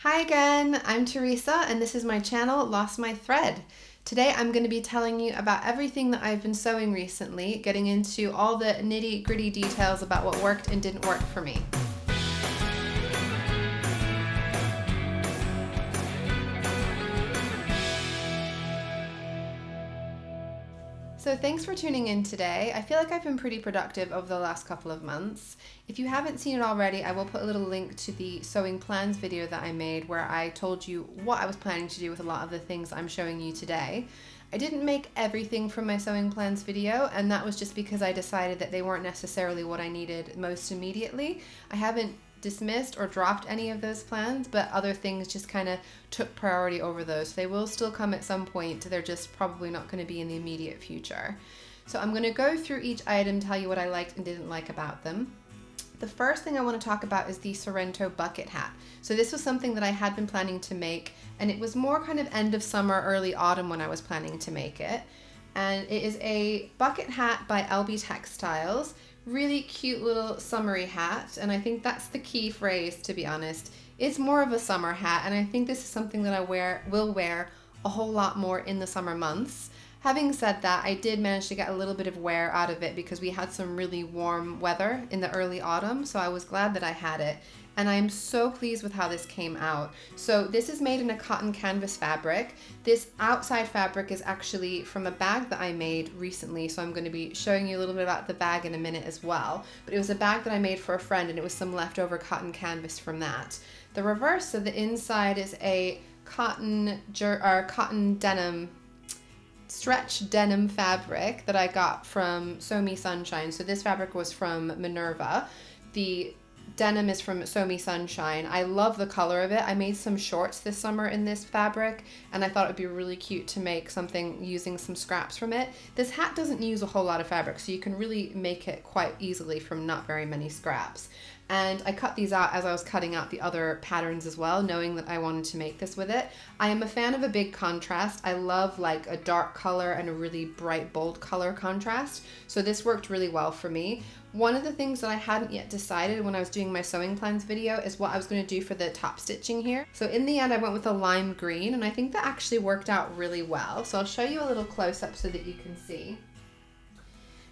Hi again, I'm Teresa and this is my channel, Lost My Thread. Today I'm going to be telling you about everything that I've been sewing recently, getting into all the nitty-gritty details about what worked and didn't work for me. So thanks for tuning in today. I feel like I've been pretty productive over the last couple of months. If you haven't seen it already, I will put a little link to the sewing plans video that I made where I told you what I was planning to do with a lot of the things I'm showing you today. I didn't make everything from my sewing plans video, and that was just because I decided that they weren't necessarily what I needed most immediately. I haven't dismissed or dropped any of those plans, but other things just kind of took priority over those. They will still come at some point. They're just probably not going to be in the immediate future. So I'm going to go through each item, tell you what I liked and didn't like about them. The first thing I want to talk about is the Sorrento bucket hat. So this was something that I had been planning to make, and it was more kind of end of summer, early autumn when I was planning to make it. And it is a bucket hat by Elbe Textiles. Really cute little summery hat, and I think that's the key phrase, to be honest. It's more of a summer hat, and I think this is something that I will wear a whole lot more in the summer months. Having said that, I did manage to get a little bit of wear out of it because we had some really warm weather in the early autumn, so I was glad that I had it. And I'm so pleased with how this came out. So this is made in a cotton canvas fabric. This outside fabric is actually from a bag that I made recently, so I'm going to be showing you a little bit about the bag in a minute as well. But it was a bag that I made for a friend, and it was some leftover cotton canvas from that. The reverse, so the inside is a cotton denim, stretch denim fabric that I got from Sew Me Sunshine. So this fabric was from Minerva. The denim is from Sew Me Sunshine. I love the color of it. I made some shorts this summer in this fabric, and I thought it would be really cute to make something using some scraps from it. This hat doesn't use a whole lot of fabric, so you can really make it quite easily from not very many scraps. And I cut these out as I was cutting out the other patterns as well, knowing that I wanted to make this with it. I am a fan of a big contrast. I love like a dark color and a really bright, bold color contrast. So this worked really well for me. One of the things that I hadn't yet decided when I was doing my sewing plans video is what I was going to do for the top stitching here. So in the end, I went with a lime green, and I think that actually worked out really well. So I'll show you a little close-up so that you can see.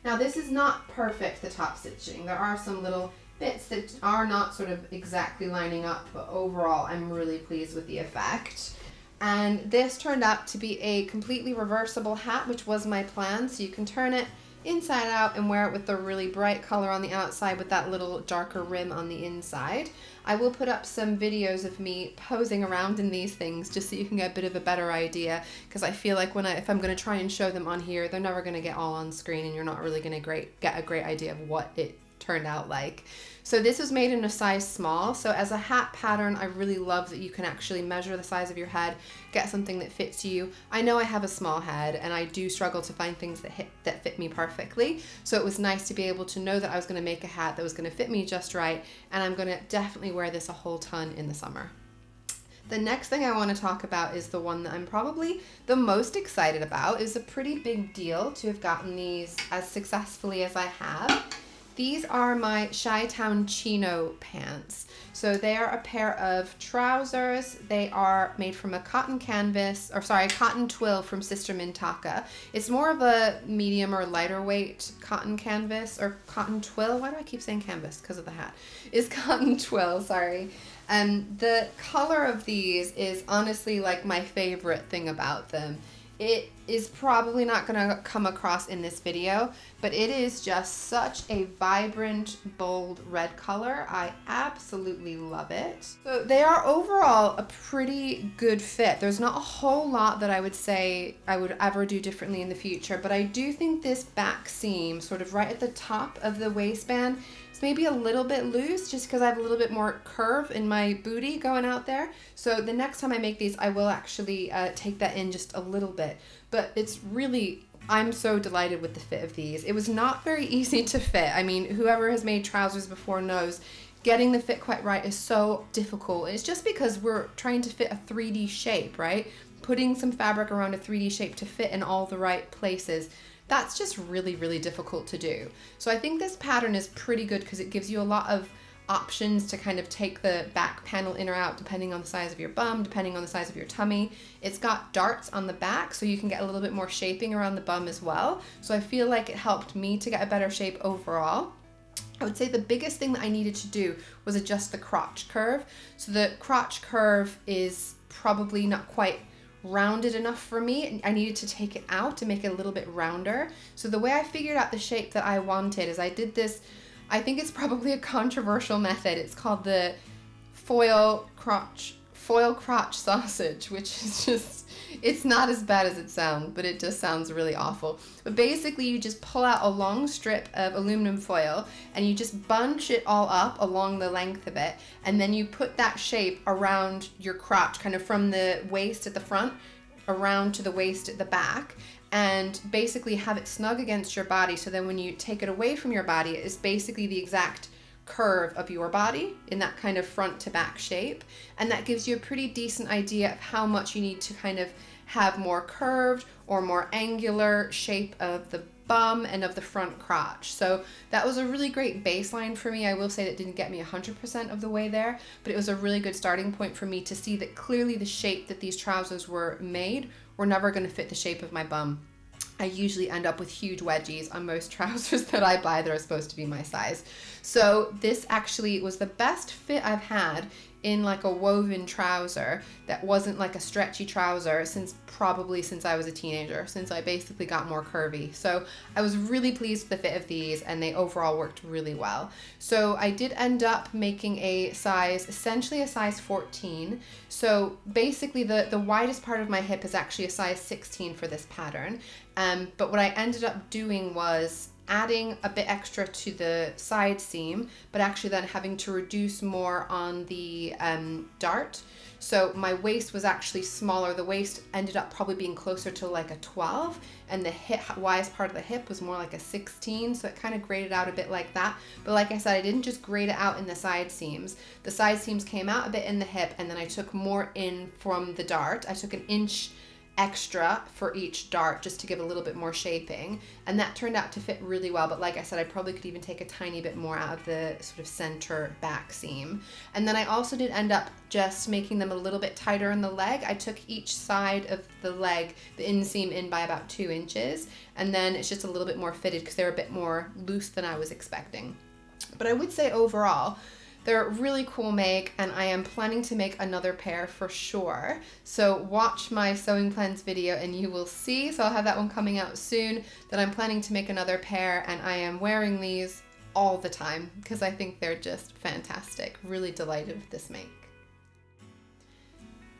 Now this is not perfect, the top stitching. There are some little bits that are not sort of exactly lining up, but overall I'm really pleased with the effect. And this turned out to be a completely reversible hat, which was my plan. So you can turn it inside out and wear it with the really bright color on the outside with that little darker rim on the inside. I will put up some videos of me posing around in these things just so you can get a bit of a better idea, because I feel like if I'm going to try and show them on here, they're never going to get all on screen and you're not really going to get a great idea of what it turned out like. So this was made in a size small. So as a hat pattern, I really love that you can actually measure the size of your head, get something that fits you. I know I have a small head and I do struggle to find things that fit me perfectly. So it was nice to be able to know that I was going to make a hat that was going to fit me just right, and I'm going to definitely wear this a whole ton in the summer. The next thing I want to talk about is the one that I'm probably the most excited about. It's a pretty big deal to have gotten these as successfully as I have. These are my Chitown chino pants. So they are a pair of trousers. They are made from a cotton twill from Sister Mintaka. It's more of a medium or lighter weight cotton canvas, or cotton twill. Why do I keep saying canvas? Because of the hat. It's cotton twill, sorry. And the color of these is honestly like my favorite thing about them. It is probably not going to come across in this video, but it is just such a vibrant, bold red color. I absolutely love it. So they are overall a pretty good fit. There's not a whole lot that I would say I would ever do differently in the future, but I do think this back seam, sort of right at the top of the waistband, is maybe a little bit loose just because I have a little bit more curve in my booty going out there. So the next time I make these, I will actually take that in just a little bit. But it's really, I'm so delighted with the fit of these. It was not very easy to fit. I mean, whoever has made trousers before knows getting the fit quite right is so difficult. It's just because we're trying to fit a 3D shape, right? Putting some fabric around a 3D shape to fit in all the right places. That's just really, really difficult to do. So I think this pattern is pretty good because it gives you a lot of options to kind of take the back panel in or out depending on the size of your bum, depending on the size of your tummy. It's got darts on the back, so you can get a little bit more shaping around the bum as well. So I feel like it helped me to get a better shape overall. I would say the biggest thing that I needed to do was adjust the crotch curve. So the crotch curve is probably not quite rounded enough for me. I needed to take it out to make it a little bit rounder. So the way I figured out the shape that I wanted is I did this, I think it's probably a controversial method. It's called the foil crotch sausage, which is just, it's not as bad as it sounds, but it just sounds really awful. But basically you just pull out a long strip of aluminum foil and you just bunch it all up along the length of it, and then you put that shape around your crotch, kind of from the waist at the front around to the waist at the back, and basically have it snug against your body, so then when you take it away from your body, it's basically the exact curve of your body in that kind of front to back shape. And that gives you a pretty decent idea of how much you need to kind of have more curved or more angular shape of the bum and of the front crotch. So that was a really great baseline for me. I will say that didn't get me 100% of the way there, but it was a really good starting point for me to see that clearly the shape that these trousers were made were never going to fit the shape of my bum. I usually end up with huge wedgies on most trousers that I buy that are supposed to be my size. So this actually was the best fit I've had in like a woven trouser that wasn't like a stretchy trouser probably since I was a teenager, since I basically got more curvy. So I was really pleased with the fit of these, and they overall worked really well. So I did end up making essentially a size 14. So basically the widest part of my hip is actually a size 16 for this pattern. But what I ended up doing was adding a bit extra to the side seam, but actually then having to reduce more on the dart. So my waist was actually smaller. The waist ended up probably being closer to like a 12, and the widest part of the hip was more like a 16. So it kind of graded out a bit like that. But like I said, I didn't just grade it out in the side seams. The side seams came out a bit in the hip, and then I took more in from the dart. I took an inch extra for each dart just to give a little bit more shaping, and that turned out to fit really well. But like I said, I probably could even take a tiny bit more out of the sort of center back seam. And then I also did end up just making them a little bit tighter in the leg. I took each side of the leg, the inseam, in by about 2 inches, and then it's just a little bit more fitted because they're a bit more loose than I was expecting. But I would say overall, they're a really cool make, and I am planning to make another pair for sure. So watch my sewing plans video and you will see. So I'll have that one coming out soon, that I'm planning to make another pair, and I am wearing these all the time because I think they're just fantastic. Really delighted with this make.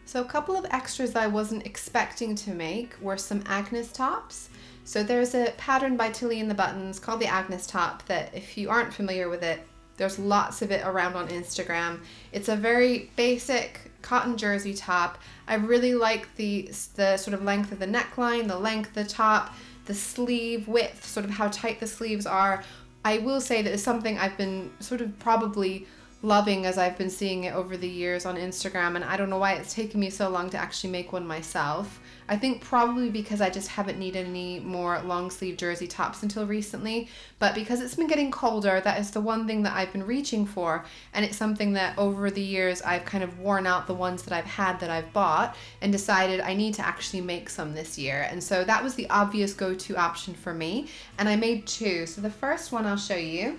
So a couple of extras that I wasn't expecting to make were some Agnes tops. So there's a pattern by Tilly in the Buttons called the Agnes top that, if you aren't familiar with it, there's lots of it around on Instagram. It's a very basic cotton jersey top. I really like the sort of length of the neckline, the length of the top, the sleeve width, sort of how tight the sleeves are. I will say that it's something I've been sort of probably loving as I've been seeing it over the years on Instagram, and I don't know why it's taken me so long to actually make one myself. I think probably because I just haven't needed any more long sleeve jersey tops until recently, but because it's been getting colder, that is the one thing that I've been reaching for, and it's something that over the years I've kind of worn out the ones that I've had that I've bought and decided I need to actually make some this year. And so that was the obvious go-to option for me, and I made 2. So the first one I'll show you.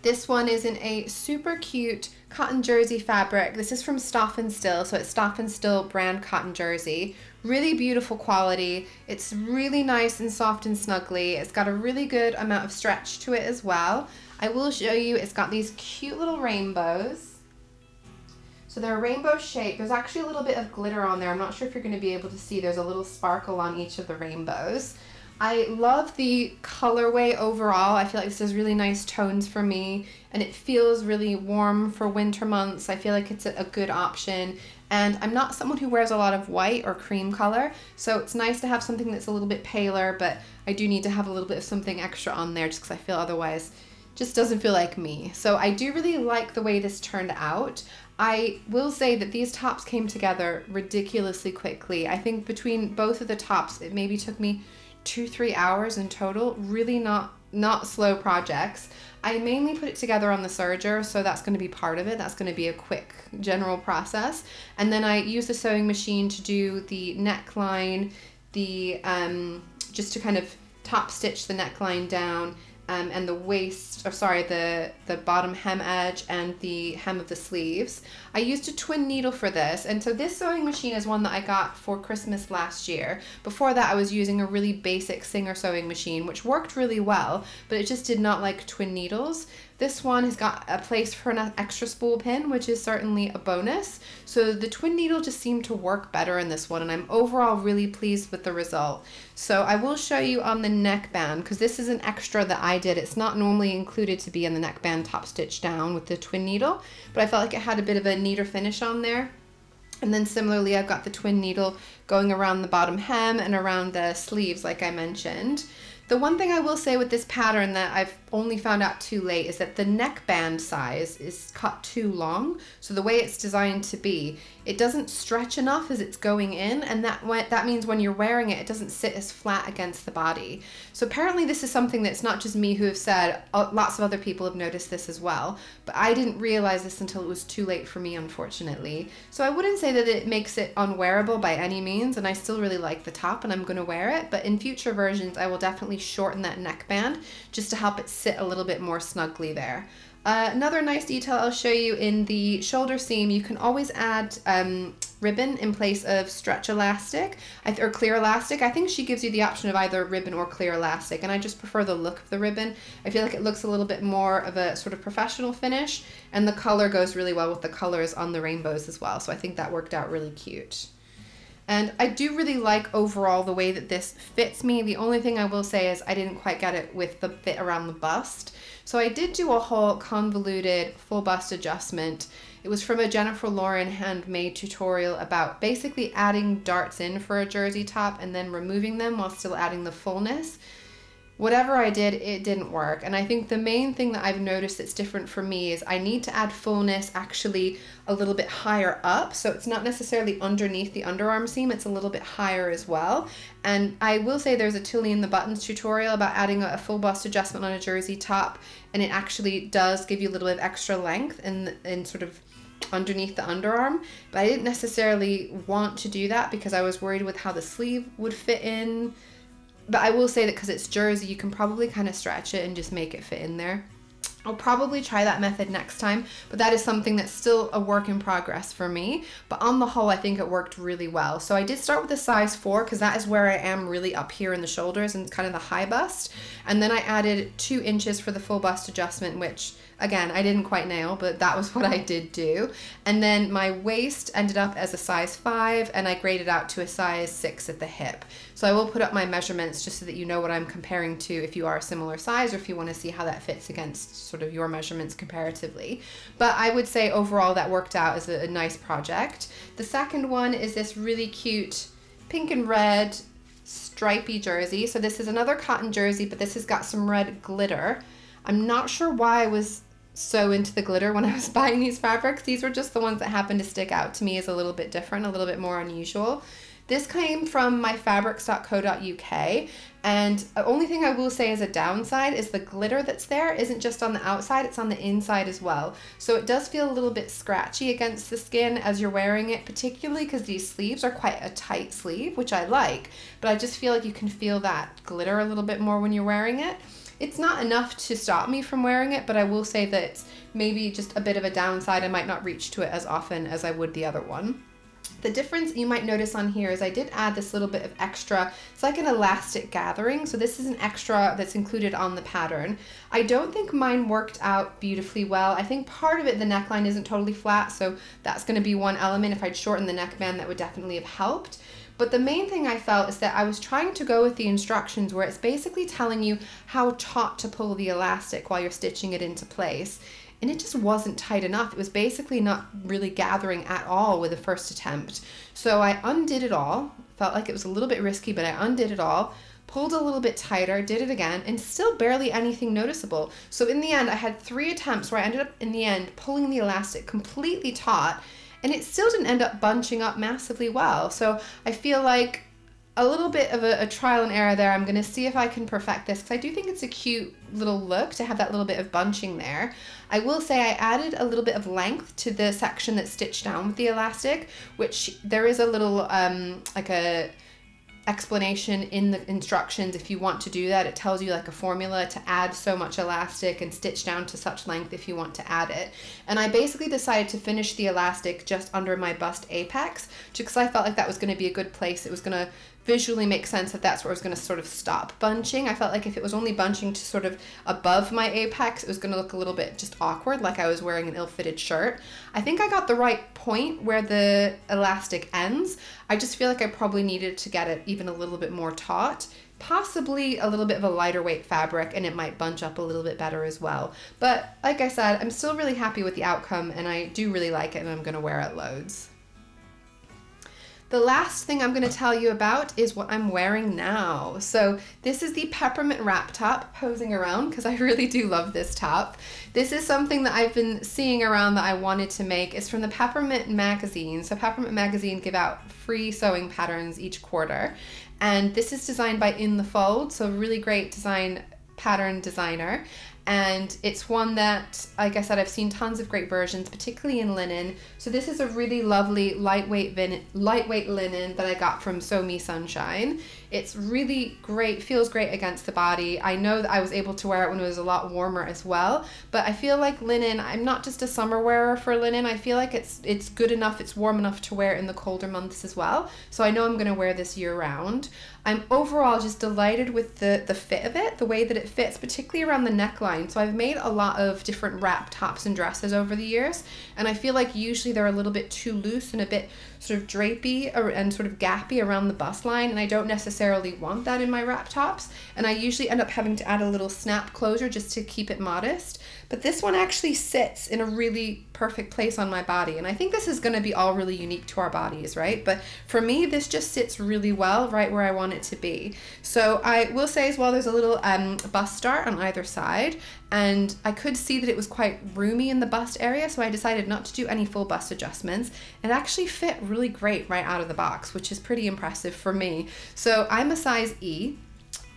This one is in a super cute cotton jersey fabric. This is from Stoff and Stil, so it's Stoff and Stil brand cotton jersey. Really beautiful quality. It's really nice and soft and snuggly. It's got a really good amount of stretch to it as well. I will show you, it's got these cute little rainbows. So they're a rainbow shape. There's actually a little bit of glitter on there. I'm not sure if you're going to be able to see. There's a little sparkle on each of the rainbows. I love the colorway overall. I feel like this has really nice tones for me, and it feels really warm for winter months. I feel like it's a good option, and I'm not someone who wears a lot of white or cream color, so it's nice to have something that's a little bit paler, but I do need to have a little bit of something extra on there just because I feel otherwise just doesn't feel like me. So I do really like the way this turned out. I will say that these tops came together ridiculously quickly. I think between both of the tops, it maybe took me 2-3 hours in total. Really not slow projects. I mainly put it together on the serger, so that's going to be part of it. That's going to be a quick general process. And then I use the sewing machine to do the neckline, the just to kind of top stitch the neckline down, and the waist, the bottom hem edge and the hem of the sleeves. I used a twin needle for this, and so this sewing machine is one that I got for Christmas last year. Before that, I was using a really basic Singer sewing machine, which worked really well, but it just did not like twin needles. This one has got a place for an extra spool pin, which is certainly a bonus. So the twin needle just seemed to work better in this one, and I'm overall really pleased with the result. So I will show you on the neckband, because this is an extra that I did. It's not normally included to be in the neckband top stitch down with the twin needle, but I felt like it had a bit of a neater finish on there. And then similarly, I've got the twin needle going around the bottom hem and around the sleeves, like I mentioned. The one thing I will say with this pattern that I've only found out too late is that the neckband size is cut too long. So the way it's designed to be, it doesn't stretch enough as it's going in, and that means when you're wearing it, it doesn't sit as flat against the body. So apparently this is something that's not just me who have said, lots of other people have noticed this as well, but I didn't realize this until it was too late for me, unfortunately. So I wouldn't say that it makes it unwearable by any means, and I still really like the top and I'm going to wear it, but in future versions I will definitely shorten that neckband just to help it sit a little bit more snugly there. Another nice detail I'll show you in the shoulder seam, you can always add ribbon in place of stretch elastic or clear elastic. I think she gives you the option of either ribbon or clear elastic, and I just prefer the look of the ribbon. I feel like it looks a little bit more of a sort of professional finish, and the color goes really well with the colors on the rainbows as well, so I think that worked out really cute. And I do really like overall the way that this fits me. The only thing I will say is I didn't quite get it with the fit around the bust. So I did do a whole convoluted full bust adjustment. It was from a Jennifer Lauren handmade tutorial about basically adding darts in for a jersey top and then removing them while still adding the fullness. Whatever I did, it didn't work. And I think the main thing that I've noticed that's different for me is I need to add fullness actually a little bit higher up. So it's not necessarily underneath the underarm seam, it's a little bit higher as well. And I will say there's a Tilly in the Buttons tutorial about adding a full bust adjustment on a jersey top, and it actually does give you a little bit of extra length and sort of underneath the underarm. But I didn't necessarily want to do that because I was worried with how the sleeve would fit in. But I will say that because it's jersey, you can probably kind of stretch it and just make it fit in there. I'll probably try that method next time, but that is something that's still a work in progress for me. But on the whole, I think it worked really well. So I did start with a size 4 because that is where I am really up here in the shoulders and kind of the high bust. And then I added 2 inches for the full bust adjustment, which again, I didn't quite nail, but that was what I did do. And then my waist ended up as a size 5, and I graded out to a size 6 at the hip. So I will put up my measurements just so that you know what I'm comparing to if you are a similar size or if you want to see how that fits against sort of your measurements comparatively. But I would say overall that worked out as a nice project. The second one is this really cute pink and red stripy jersey. So this is another cotton jersey, but this has got some red glitter. I'm not sure why I was so into the glitter when I was buying these fabrics. These were just the ones that happened to stick out to me as a little bit different, a little bit more unusual. This came from myfabrics.co.uk, and the only thing I will say as a downside is the glitter that's there isn't just on the outside, it's on the inside as well. So it does feel a little bit scratchy against the skin as you're wearing it, particularly because these sleeves are quite a tight sleeve, which I like, but I just feel like you can feel that glitter a little bit more when you're wearing it. It's not enough to stop me from wearing it, but I will say that it's maybe just a bit of a downside. I might not reach to it as often as I would the other one. The difference you might notice on here is I did add this little bit of extra. It's like an elastic gathering. So this is an extra that's included on the pattern. I don't think mine worked out beautifully well. I think part of it, the neckline isn't totally flat. So that's going to be one element. If I'd shortened the neckband, that would definitely have helped. But the main thing I felt is that I was trying to go with the instructions where it's basically telling you how taut to pull the elastic while you're stitching it into place. And it just wasn't tight enough. It was basically not really gathering at all with the first attempt. So I undid it all. Felt like it was a little bit risky, but I undid it all, pulled a little bit tighter, did it again, and still barely anything noticeable. So in the end, I had 3 attempts where I ended up in the end pulling the elastic completely taut, and it still didn't end up bunching up massively well. So I feel like a little bit of a trial and error there. I'm going to see if I can perfect this because I do think it's a cute little look to have that little bit of bunching there. I will say I added a little bit of length to the section that's stitched down with the elastic, which there is a little like a explanation in the instructions. If you want to do that, it tells you like a formula to add so much elastic and stitch down to such length if you want to add it. And I basically decided to finish the elastic just under my bust apex, just because I felt like that was going to be a good place. It was going to visually make sense that that's where I was going to sort of stop bunching. I felt like if it was only bunching to sort of above my apex, it was going to look a little bit just awkward, like I was wearing an ill-fitted shirt. I think I got the right point where the elastic ends. I just feel like I probably needed to get it even a little bit more taut, possibly a little bit of a lighter weight fabric, and it might bunch up a little bit better as well. But like I said, I'm still really happy with the outcome, and I do really like it, and I'm going to wear it loads. The last thing I'm going to tell you about is what I'm wearing now. So this is the Peppermint wrap top posing around because I really do love this top. This is something that I've been seeing around that I wanted to make. It's from the Peppermint magazine. So Peppermint magazine give out free sewing patterns each quarter. And this is designed by In the Fold, so really great pattern designer. And it's one that, like I said, I've seen tons of great versions, particularly in linen. So this is a really lovely lightweight linen that I got from Sew Me Sunshine. It's really great, feels great against the body. I know that I was able to wear it when it was a lot warmer as well, but I feel like linen, I'm not just a summer wearer for linen. I feel like it's good enough, it's warm enough to wear in the colder months as well. So I know I'm going to wear this year round. I'm overall just delighted with the fit of it, the way that it fits, particularly around the neckline. So I've made a lot of different wrap tops and dresses over the years, and I feel like usually they're a little bit too loose and a bit sort of drapey and sort of gappy around the bust line, and I don't necessarily want that in my wrap tops, and I usually end up having to add a little snap closure just to keep it modest. But this one actually sits in a really perfect place on my body, and I think this is going to be all really unique to our bodies, right? But for me, this just sits really well right where I want it to be. So I will say as well, there's a little bust dart on either side, and I could see that it was quite roomy in the bust area, so I decided not to do any full bust adjustments. It actually fit really great right out of the box, which is pretty impressive for me. So I'm a size E.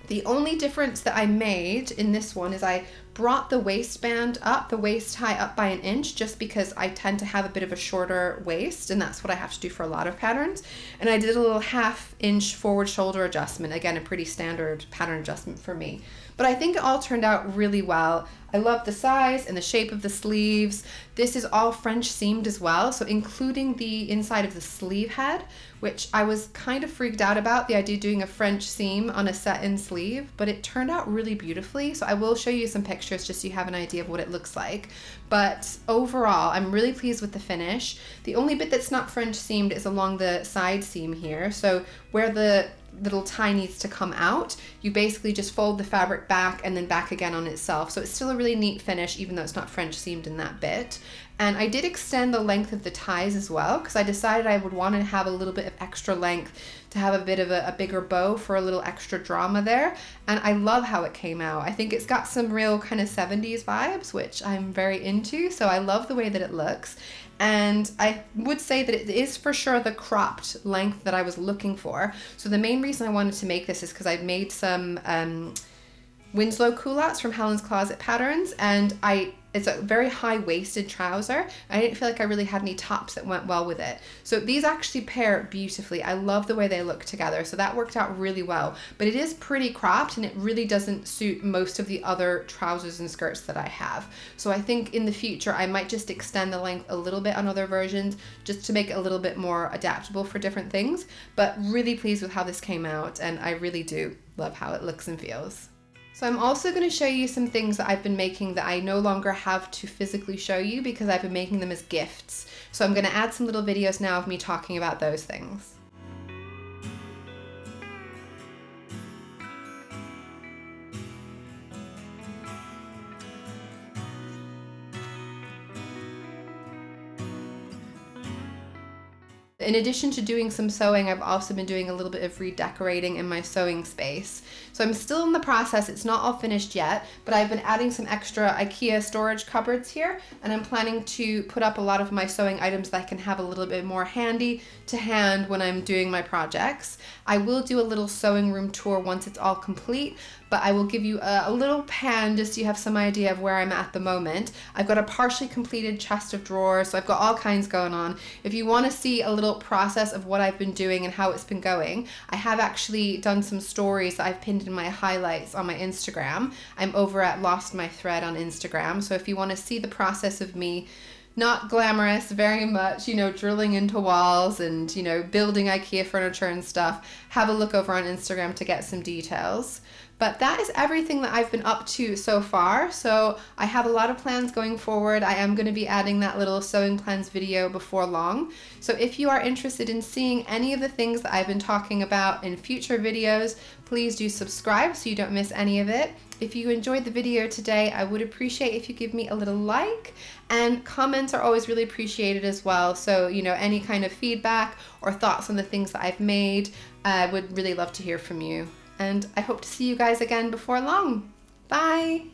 The only difference that I made in this one is I brought the waistband up, the waist high up by 1 inch, just because I tend to have a bit of a shorter waist, and that's what I have to do for a lot of patterns. And I did a little 1/2 inch forward shoulder adjustment, again, a pretty standard pattern adjustment for me. But I think it all turned out really well. I love the size and the shape of the sleeves. This is all French seamed as well, so including the inside of the sleeve head, which I was kind of freaked out about, the idea of doing a French seam on a set-in sleeve, but it turned out really beautifully. So I will show you some pictures just so you have an idea of what it looks like. But overall, I'm really pleased with the finish. The only bit that's not French seamed is along the side seam here. So where the little tie needs to come out, you basically just fold the fabric back and then back again on itself. So it's still a really neat finish, even though it's not French seamed in that bit. And I did extend the length of the ties as well, because I decided I would want to have a little bit of extra length to have a bit of a bigger bow for a little extra drama there. And I love how it came out. I think it's got some real kind of 70s vibes, which I'm very into. So I love the way that it looks. And I would say that it is for sure the cropped length that I was looking for. So the main reason I wanted to make this is because I've made some Winslow culottes from Helen's Closet Patterns, and it's a very high-waisted trouser. I didn't feel like I really had any tops that went well with it. So these actually pair beautifully. I love the way they look together, so that worked out really well. But it is pretty cropped, and it really doesn't suit most of the other trousers and skirts that I have. So I think in the future, I might just extend the length a little bit on other versions, just to make it a little bit more adaptable for different things. But really pleased with how this came out, and I really do love how it looks and feels. So I'm also going to show you some things that I've been making that I no longer have to physically show you because I've been making them as gifts. So I'm going to add some little videos now of me talking about those things. in addition to doing some sewing, I've also been doing a little bit of redecorating in my sewing space. So I'm still in the process, it's not all finished yet, but I've been adding some extra IKEA storage cupboards here, and I'm planning to put up a lot of my sewing items that I can have a little bit more handy to hand when I'm doing my projects. I will do a little sewing room tour once it's all complete, but I will give you a little pan just so you have some idea of where I'm at the moment. I've got a partially completed chest of drawers, so I've got all kinds going on. If you want to see a little process of what I've been doing and how it's been going, I have actually done some stories that I've pinned in my highlights on my Instagram. I'm over at Lost My Thread on Instagram, so if you want to see the process of me, not glamorous, very much, you know, drilling into walls and, you know, building IKEA furniture and stuff, have a look over on Instagram to get some details. But that is everything that I've been up to so far. So I have a lot of plans going forward. I am going to be adding that little sewing plans video before long. So if you are interested in seeing any of the things that I've been talking about in future videos, please do subscribe so you don't miss any of it. If you enjoyed the video today, I would appreciate if you give me a little like, and comments are always really appreciated as well. So, you know, any kind of feedback or thoughts on the things that I've made, I would really love to hear from you. And I hope to see you guys again before long. Bye!